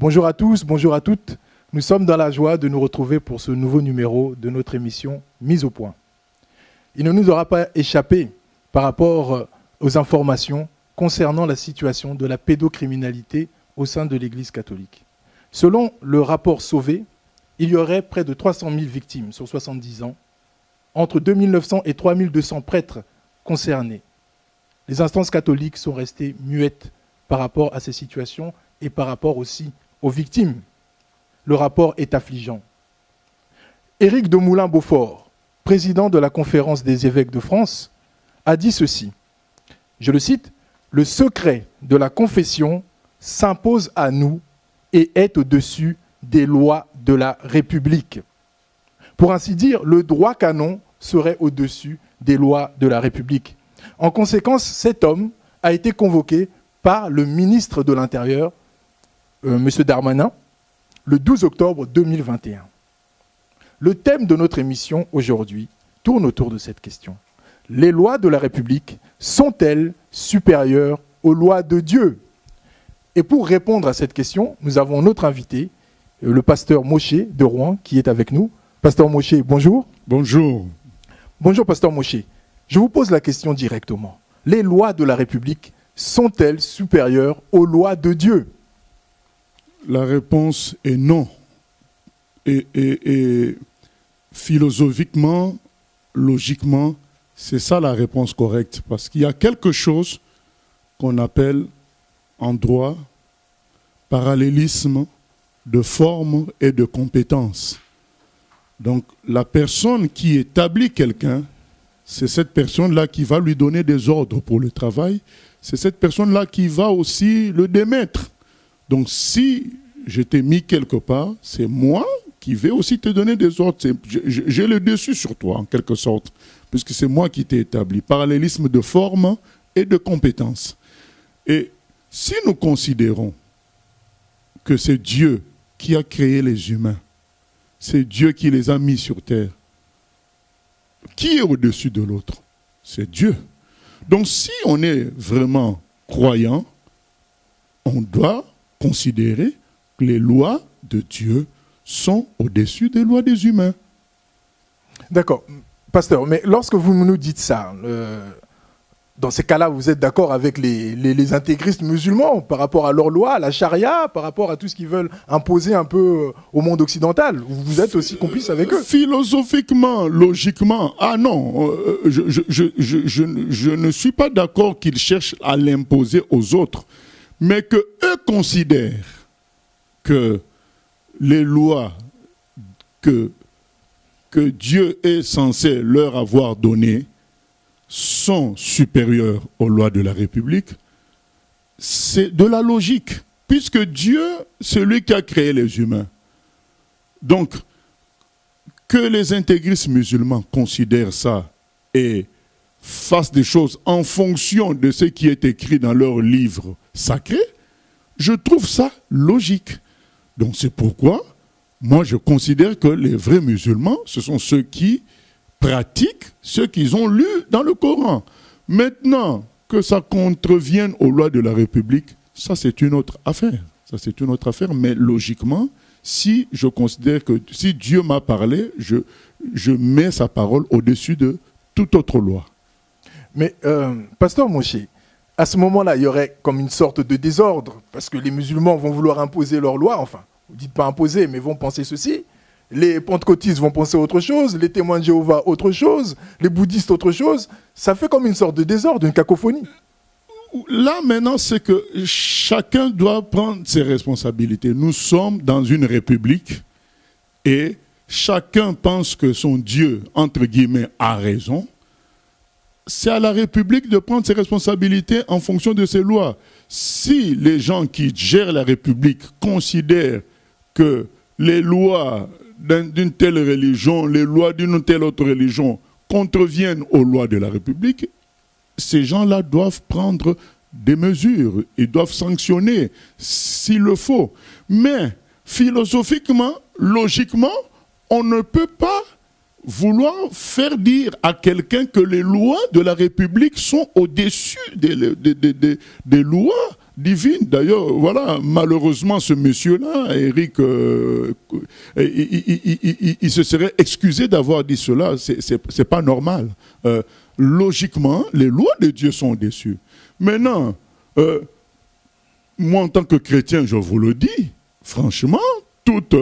Bonjour à tous, bonjour à toutes. Nous sommes dans la joie de nous retrouver pour ce nouveau numéro de notre émission Mise au point. Il ne nous aura pas échappé par rapport aux informations concernant la situation de la pédocriminalité au sein de l'Église catholique. Selon le rapport Sauvé, il y aurait près de 300 000 victimes sur 70 ans, entre 2900 et 3200 prêtres concernés. Les instances catholiques sont restées muettes par rapport à ces situations et par rapport aussi aux victimes. Le rapport est affligeant. Éric de Moulin-Beaufort, président de la Conférence des évêques de France, a dit ceci. Je le cite, « Le secret de la confession s'impose à nous et est au-dessus des lois de la République. » Pour ainsi dire, le droit canon serait au-dessus des lois de la République. En conséquence, cet homme a été convoqué par le ministre de l'Intérieur, M. Darmanin, le 12 octobre 2021. Le thème de notre émission aujourd'hui tourne autour de cette question. Les lois de la République sont-elles supérieures aux lois de Dieu? Et pour répondre à cette question, nous avons notre invité, le pasteur Moshe de Rouen, qui est avec nous. Pasteur Moshe, bonjour. Bonjour. Bonjour, pasteur Moshe. Je vous pose la question directement. Les lois de la République sont-elles supérieures aux lois de Dieu? La réponse est non. Et philosophiquement, logiquement, c'est ça la réponse correcte. Parce qu'il y a quelque chose qu'on appelle en droit parallélisme de forme et de compétence. Donc la personne qui établit quelqu'un, c'est cette personne-là qui va lui donner des ordres pour le travail. C'est cette personne-là qui va aussi le démettre. Donc si je t'ai mis quelque part, c'est moi qui vais aussi te donner des ordres. J'ai le dessus sur toi, en quelque sorte, puisque c'est moi qui t'ai établi. Parallélisme de forme et de compétence. Et si nous considérons que c'est Dieu qui a créé les humains, c'est Dieu qui les a mis sur terre, qui est au-dessus de l'autre? C'est Dieu. Donc si on est vraiment croyant, on doit considérer que les lois de Dieu sont au-dessus des lois des humains. D'accord. Pasteur, mais lorsque vous nous dites ça, dans ces cas-là, vous êtes d'accord avec les intégristes musulmans par rapport à leur loi, à la charia, par rapport à tout ce qu'ils veulent imposer un peu au monde occidental? Vous êtes aussi complice avec eux? Philosophiquement, logiquement, ah non, je ne suis pas d'accord qu'ils cherchent à l'imposer aux autres, mais qu'eux considèrent que les lois que Dieu est censé leur avoir données sont supérieures aux lois de la République, c'est de la logique, puisque Dieu, c'est lui qui a créé les humains. Donc, que les intégristes musulmans considèrent ça et fassent des choses en fonction de ce qui est écrit dans leurs livres sacrés, je trouve ça logique. Donc c'est pourquoi, moi je considère que les vrais musulmans, ce sont ceux qui pratiquent ce qu'ils ont lu dans le Coran. Maintenant, que ça contrevienne aux lois de la République, ça c'est une autre affaire. Ça c'est une autre affaire, mais logiquement, si je considère que si Dieu m'a parlé, je mets sa parole au-dessus de toute autre loi. Mais, pasteur Moshe, à ce moment-là, il y aurait comme une sorte de désordre, parce que les musulmans vont vouloir imposer leurs lois, enfin, vous dites pas imposer, mais vont penser ceci. Les pentecôtistes vont penser autre chose, les témoins de Jéhovah autre chose, les bouddhistes autre chose. Ça fait comme une sorte de désordre, une cacophonie. Là, maintenant, c'est que chacun doit prendre ses responsabilités. Nous sommes dans une république et chacun pense que son Dieu, entre guillemets, a raison. C'est à la République de prendre ses responsabilités en fonction de ses lois. Si les gens qui gèrent la République considèrent que les lois d'une telle religion, les lois d'une telle autre religion contreviennent aux lois de la République, ces gens-là doivent prendre des mesures, ils doivent sanctionner s'il le faut. Mais philosophiquement, logiquement, on ne peut pas vouloir faire dire à quelqu'un que les lois de la République sont au-dessus des lois divine. D'ailleurs, voilà, malheureusement, ce monsieur-là, Eric, il se serait excusé d'avoir dit cela. C'est pas normal. Logiquement, les lois de Dieu sont au-dessus. Maintenant, moi, en tant que chrétien, je vous le dis, franchement, toute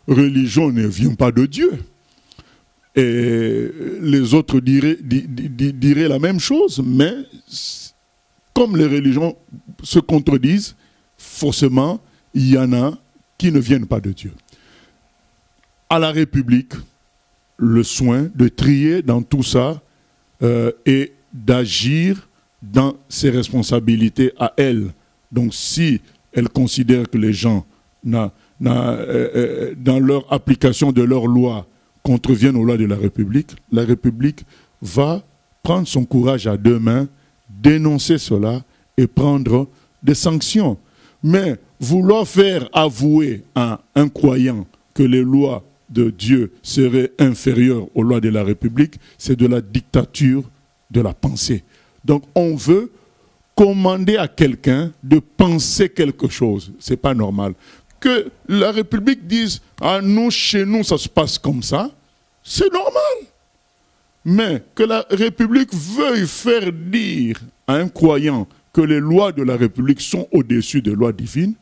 religion ne vient pas de Dieu. Et les autres diraient la même chose, mais comme les religions se contredisent, forcément, il y en a qui ne viennent pas de Dieu. À la République, le soin de trier dans tout ça et d'agir dans ses responsabilités à elle. Donc si elle considère que les gens, dans leur application de leurs lois, contreviennent aux lois de la République va prendre son courage à deux mains, dénoncer cela et prendre des sanctions. Mais vouloir faire avouer à un croyant que les lois de Dieu seraient inférieures aux lois de la République, c'est de la dictature de la pensée. Donc on veut commander à quelqu'un de penser quelque chose. Ce n'est pas normal. Que la République dise « Ah, nous, chez nous, ça se passe comme ça », c'est normal. Mais que la République veuille faire dire à un croyant que les lois de la République sont au-dessus des lois divines,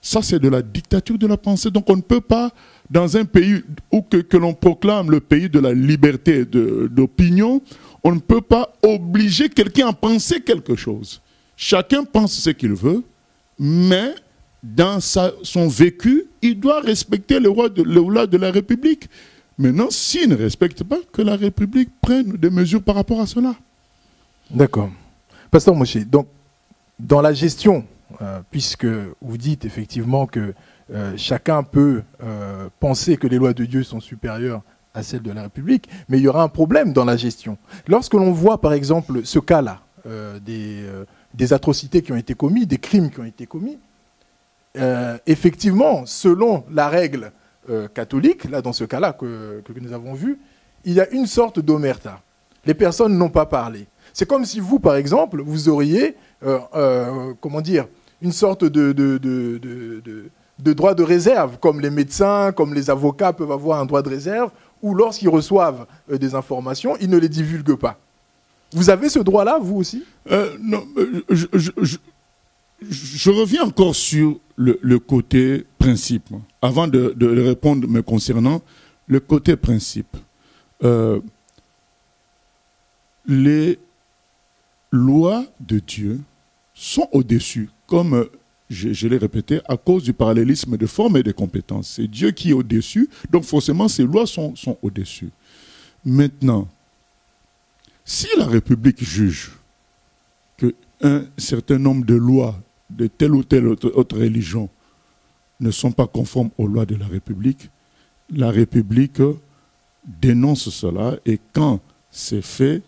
ça c'est de la dictature de la pensée. Donc on ne peut pas, dans un pays où que l'on proclame le pays de la liberté d'opinion, on ne peut pas obliger quelqu'un à penser quelque chose. Chacun pense ce qu'il veut, mais dans son vécu, il doit respecter les lois de la République. Maintenant, s'il ne respecte pas, que la République prenne des mesures par rapport à cela. D'accord. Pasteur Moshe, donc, dans la gestion, puisque vous dites effectivement que chacun peut penser que les lois de Dieu sont supérieures à celles de la République, mais il y aura un problème dans la gestion. Lorsque l'on voit, par exemple, ce cas-là, des atrocités qui ont été commises, des crimes qui ont été commis, effectivement, selon la règle catholique, là dans ce cas-là que nous avons vu, il y a une sorte d'omerta. Les personnes n'ont pas parlé. C'est comme si vous, par exemple, vous auriez, comment dire, une sorte de droit de réserve, comme les médecins, comme les avocats peuvent avoir un droit de réserve, où lorsqu'ils reçoivent des informations, ils ne les divulguent pas. Vous avez ce droit-là, vous aussi? Non, je reviens encore sur le côté principe. Avant de répondre me concernant, le côté principe. Les lois de Dieu sont au-dessus, comme je l'ai répété, à cause du parallélisme de forme et de compétences. C'est Dieu qui est au-dessus, donc forcément ces lois sont au-dessus. Maintenant, si la République juge qu'un certain nombre de lois de telle ou telle autre religion ne sont pas conformes aux lois de la République dénonce cela et quand c'est fait,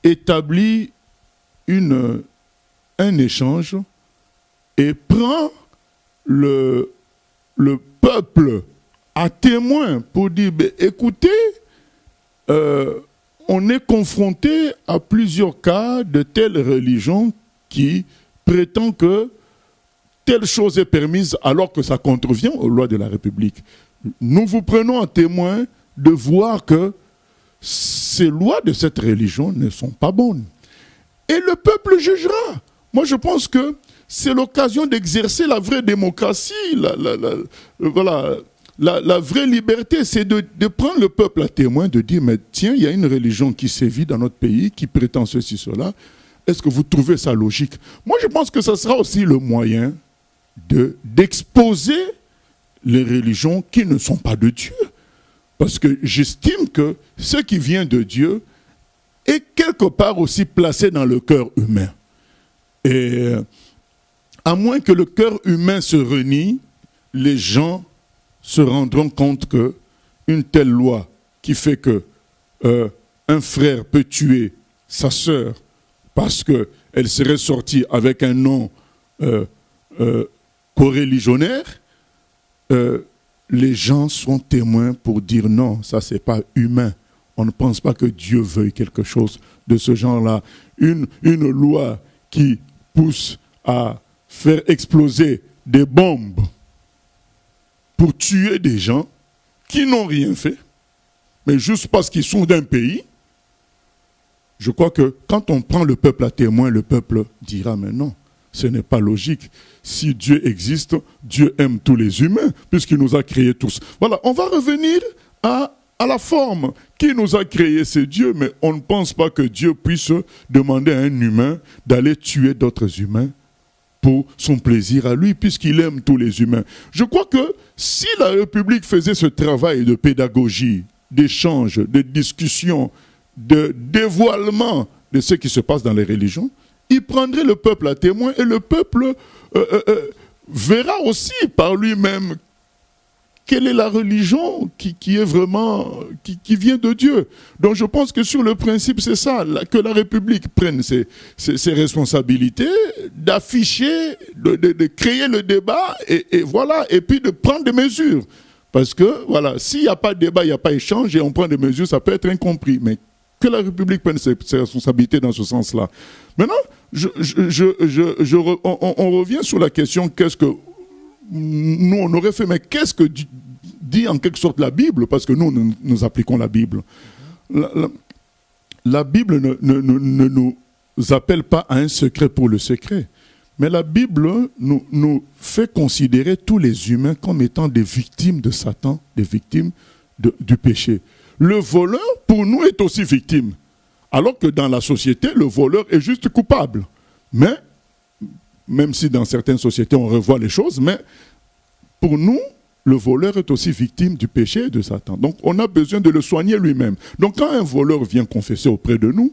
établit un échange et prend le peuple à témoin pour dire écoutez, on est confronté à plusieurs cas de telle religion qui prétend que telle chose est permise alors que ça contrevient aux lois de la République. Nous vous prenons à témoin de voir que ces lois de cette religion ne sont pas bonnes. Et le peuple jugera. Moi, je pense que c'est l'occasion d'exercer la vraie démocratie, la vraie liberté, c'est de prendre le peuple à témoin, de dire, mais tiens, il y a une religion qui sévit dans notre pays, qui prétend ceci, cela. Est-ce que vous trouvez ça logique? Moi, je pense que ça sera aussi le moyen d'exposer les religions qui ne sont pas de Dieu. Parce que j'estime que ce qui vient de Dieu est quelque part aussi placé dans le cœur humain. Et à moins que le cœur humain se renie, les gens se rendront compte qu'une telle loi qui fait que un frère peut tuer sa sœur parce qu'elle serait sortie avec un nom coreligionnaire, les gens sont témoins pour dire non, ça c'est pas humain. On ne pense pas que Dieu veuille quelque chose de ce genre-là. Une loi qui pousse à faire exploser des bombes pour tuer des gens qui n'ont rien fait, mais juste parce qu'ils sont d'un pays, je crois que quand on prend le peuple à témoin, le peuple dira, mais non, ce n'est pas logique. Si Dieu existe, Dieu aime tous les humains, puisqu'il nous a créés tous. Voilà, on va revenir à la forme. Qui nous a créés, c'est Dieu, mais on ne pense pas que Dieu puisse demander à un humain d'aller tuer d'autres humains pour son plaisir à lui, puisqu'il aime tous les humains. Je crois que si la République faisait ce travail de pédagogie, d'échange, de discussion, de dévoilement de ce qui se passe dans les religions, il prendrait le peuple à témoin et le peuple verra aussi par lui-même quelle est la religion qui est vraiment, qui vient de Dieu. Donc je pense que sur le principe, c'est ça, que la République prenne ses responsabilités, d'afficher, de créer le débat, et voilà, et puis de prendre des mesures. Parce que, voilà, s'il n'y a pas de débat, il n'y a pas d'échange, et on prend des mesures, ça peut être incompris. Mais que la République prenne ses responsabilités dans ce sens-là. Maintenant, on revient sur la question, qu'est-ce que nous, on aurait fait, mais qu'est-ce que dit en quelque sorte la Bible? Parce que nous appliquons la Bible. La Bible ne nous appelle pas à un secret pour le secret. Mais la Bible nous fait considérer tous les humains comme étant des victimes de Satan, des victimes du péché. Le voleur, pour nous, est aussi victime. Alors que dans la société, le voleur est juste coupable. Mais, même si dans certaines sociétés, on revoit les choses, mais pour nous, le voleur est aussi victime du péché et de Satan. Donc, on a besoin de le soigner lui-même. Donc, quand un voleur vient confesser auprès de nous,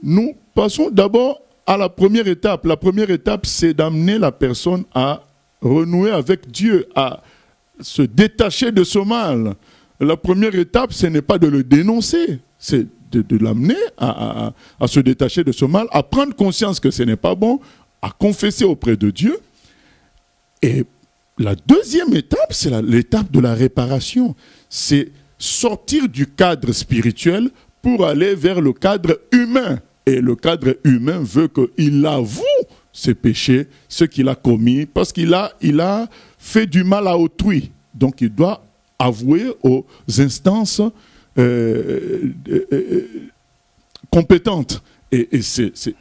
nous passons d'abord à la première étape. La première étape, c'est d'amener la personne à renouer avec Dieu, à se détacher de ce mal. La première étape, ce n'est pas de le dénoncer, c'est de l'amener à se détacher de ce mal, à prendre conscience que ce n'est pas bon, à confesser auprès de Dieu. Et la deuxième étape, c'est l'étape de la réparation. C'est sortir du cadre spirituel pour aller vers le cadre humain. Et le cadre humain veut qu'il avoue ses péchés, ce qu'il a commis, parce qu'il a fait du mal à autrui. Donc il doit avouer aux instances compétentes.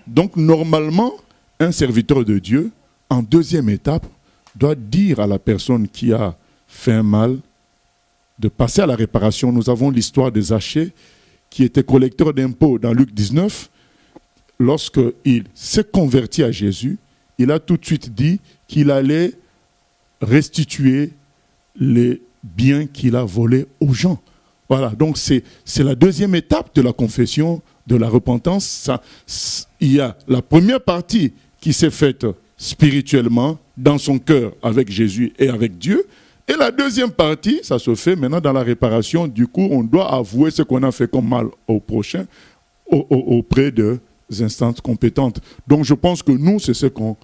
Donc normalement, un serviteur de Dieu, en deuxième étape, doit dire à la personne qui a fait un mal de passer à la réparation. Nous avons l'histoire de Zachée, qui était collecteur d'impôts dans Luc 19. Lorsqu'il s'est converti à Jésus, il a tout de suite dit qu'il allait restituer les biens qu'il a volés aux gens. Voilà, donc c'est la deuxième étape de la confession, de la repentance. Il y a la première partie qui s'est faite spirituellement, dans son cœur, avec Jésus et avec Dieu. Et la deuxième partie, ça se fait maintenant dans la réparation. Du coup, on doit avouer ce qu'on a fait comme mal au prochain, auprès des instances compétentes. Donc je pense que nous, c'est ce qu'on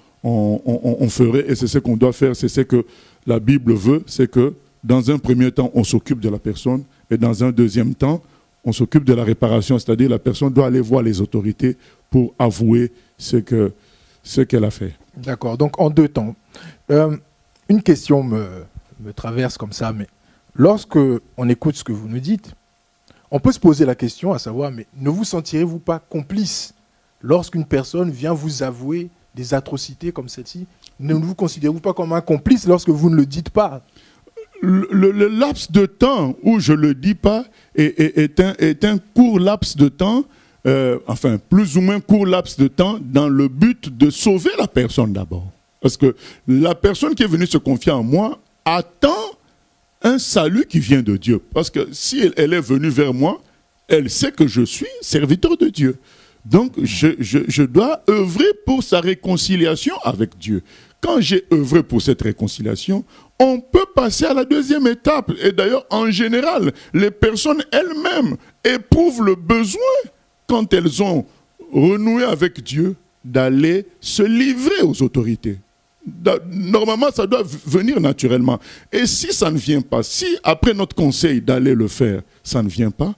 ferait et c'est ce qu'on doit faire. C'est ce que la Bible veut, c'est que dans un premier temps, on s'occupe de la personne et dans un deuxième temps, on s'occupe de la réparation. C'est-à-dire la personne doit aller voir les autorités pour avouer ce qu'elle a fait. D'accord, donc en deux temps. Une question me traverse comme ça, mais lorsque on écoute ce que vous nous dites, on peut se poser la question à savoir, mais ne vous sentirez-vous pas complice lorsqu'une personne vient vous avouer des atrocités comme celle-ci? Ne vous considérez-vous pas comme un complice lorsque vous ne le dites pas? Le laps de temps où je ne le dis pas est un court laps de temps, enfin plus ou moins court laps de temps dans le but de sauver la personne d'abord. Parce que la personne qui est venue se confier en moi attend un salut qui vient de Dieu. Parce que si elle est venue vers moi, elle sait que je suis serviteur de Dieu. Donc je dois œuvrer pour sa réconciliation avec Dieu. Quand j'ai œuvré pour cette réconciliation, on peut passer à la deuxième étape. Et d'ailleurs, en général, les personnes elles-mêmes éprouvent le besoin, quand elles ont renoué avec Dieu, d'aller se livrer aux autorités. Normalement, ça doit venir naturellement. Et si ça ne vient pas, si après notre conseil d'aller le faire, ça ne vient pas,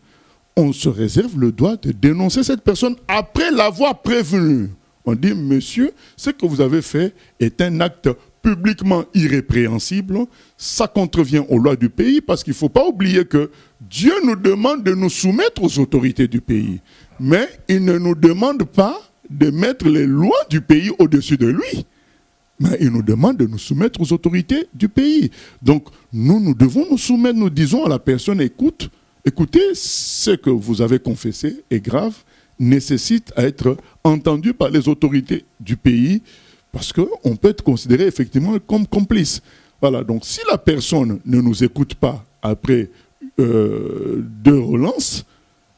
on se réserve le droit de dénoncer cette personne après l'avoir prévenue. On dit, monsieur, ce que vous avez fait est un acte publiquement irrépréhensible. Ça contrevient aux lois du pays parce qu'il ne faut pas oublier que Dieu nous demande de nous soumettre aux autorités du pays. Mais il ne nous demande pas de mettre les lois du pays au-dessus de lui. Mais il nous demande de nous soumettre aux autorités du pays. Donc, nous devons nous soumettre, nous disons à la personne, écoutez, ce que vous avez confessé est grave, nécessite à être entendu par les autorités du pays, parce qu'on peut être considéré effectivement comme complice. Voilà, donc si la personne ne nous écoute pas après 2 relances,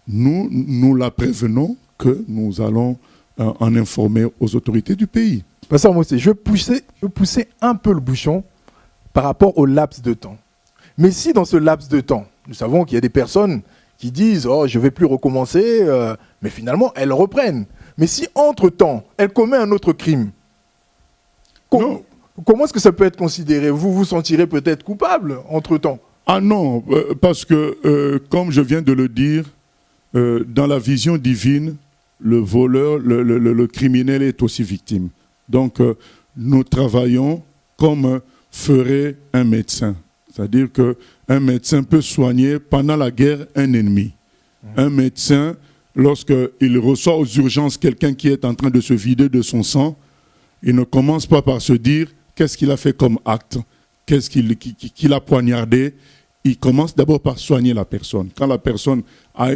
nous la prévenons que nous allons en informer aux autorités du pays. Pasteur Mossé, je poussais un peu le bouchon par rapport au laps de temps. Mais si dans ce laps de temps, nous savons qu'il y a des personnes qui disent « Oh, je ne vais plus recommencer », mais finalement, elles reprennent. Mais si, entre-temps, elle commet un autre crime, comment est-ce que ça peut être considéré? Vous vous sentirez peut-être coupable, entre-temps? Ah non, parce que, comme je viens de le dire, dans la vision divine, le voleur, le criminel est aussi victime. Donc, nous travaillons comme ferait un médecin. C'est-à-dire qu'un médecin peut soigner pendant la guerre un ennemi. Un médecin, lorsqu'il reçoit aux urgences quelqu'un qui est en train de se vider de son sang, il ne commence pas par se dire qu'est-ce qu'il a fait comme acte, qu'est-ce qu'il a poignardé. Il commence d'abord par soigner la personne. Quand la personne a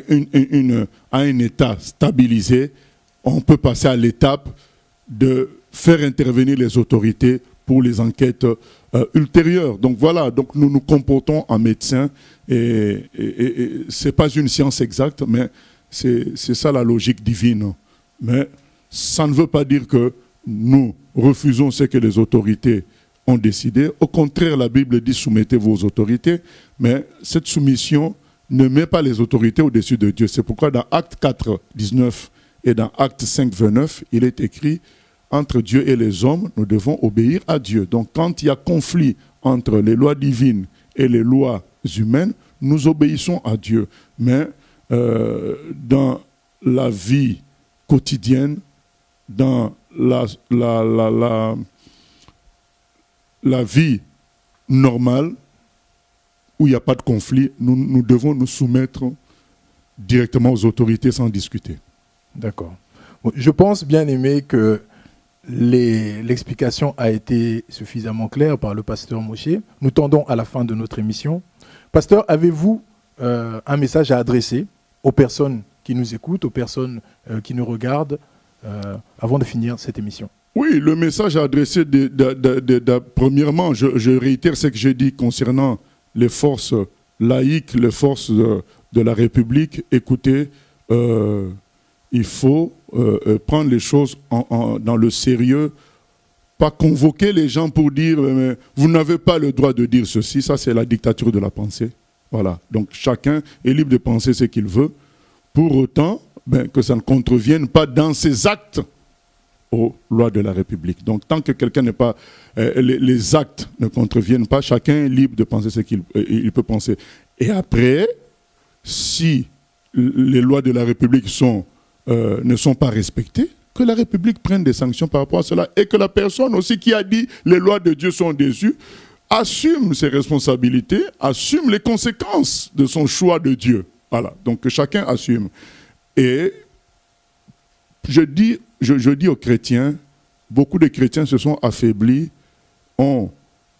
un état stabilisé, on peut passer à l'étape de faire intervenir les autorités pour les enquêtes ultérieures. Donc voilà, donc nous nous comportons en médecins et ce n'est pas une science exacte, mais c'est ça la logique divine. Mais ça ne veut pas dire que nous refusons ce que les autorités ont décidé. Au contraire, la Bible dit soumettez vos autorités, mais cette soumission ne met pas les autorités au-dessus de Dieu. C'est pourquoi dans Acte 4, 19 et dans Acte 5, 29, il est écrit entre Dieu et les hommes, nous devons obéir à Dieu. Donc quand il y a conflit entre les lois divines et les lois humaines, nous obéissons à Dieu. Mais dans la vie quotidienne, dans la vie normale, où il n'y a pas de conflit, nous devons nous soumettre directement aux autorités sans discuter. D'accord. Bon, je pense, bien aimé, que l'explication a été suffisamment claire par le pasteur Mossé. Nous tendons à la fin de notre émission. Pasteur, avez-vous un message à adresser aux personnes qui nous écoutent, aux personnes qui nous regardent, avant de finir cette émission? Oui, le message adressé, premièrement, je réitère ce que j'ai dit concernant les forces laïques, les forces de la République. Écoutez, il faut prendre les choses dans le sérieux, pas convoquer les gens pour dire mais vous n'avez pas le droit de dire ceci, ça c'est la dictature de la pensée. Voilà, donc chacun est libre de penser ce qu'il veut, pour autant que ça ne contrevienne pas dans ses actes aux lois de la République. Donc tant que quelqu'un n'est pas, les actes ne contreviennent pas, chacun est libre de penser ce qu'il peut penser. Et après, si les lois de la République ne sont pas respectées, que la République prenne des sanctions par rapport à cela, et que la personne aussi qui a dit les lois de Dieu sont déçues, assume ses responsabilités, assume les conséquences de son choix de Dieu. Voilà, donc que chacun assume. Et je dis aux chrétiens, beaucoup de chrétiens se sont affaiblis, ont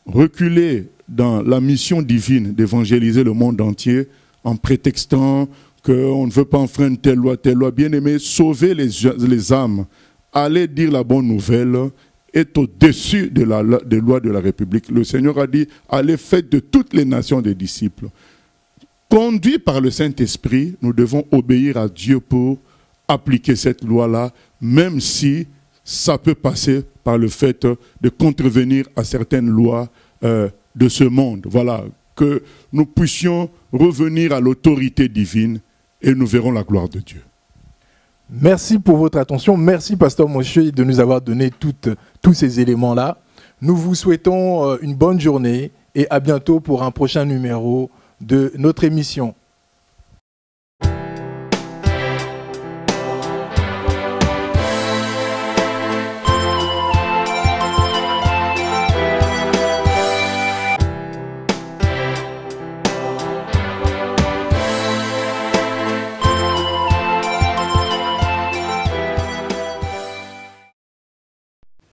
reculé dans la mission divine d'évangéliser le monde entier en prétextant qu'on ne veut pas enfreindre telle loi. Bien aimé, sauver les âmes, aller dire la bonne nouvelle est au-dessus des lois de la République. Le Seigneur a dit, allez faites de toutes les nations des disciples. Conduits par le Saint-Esprit, nous devons obéir à Dieu pour appliquer cette loi-là, même si ça peut passer par le fait de contrevenir à certaines lois de ce monde. Voilà, que nous puissions revenir à l'autorité divine et nous verrons la gloire de Dieu. Merci pour votre attention. Merci, pasteur Mossé, de nous avoir donné tous ces éléments-là. Nous vous souhaitons une bonne journée et à bientôt pour un prochain numéro de notre émission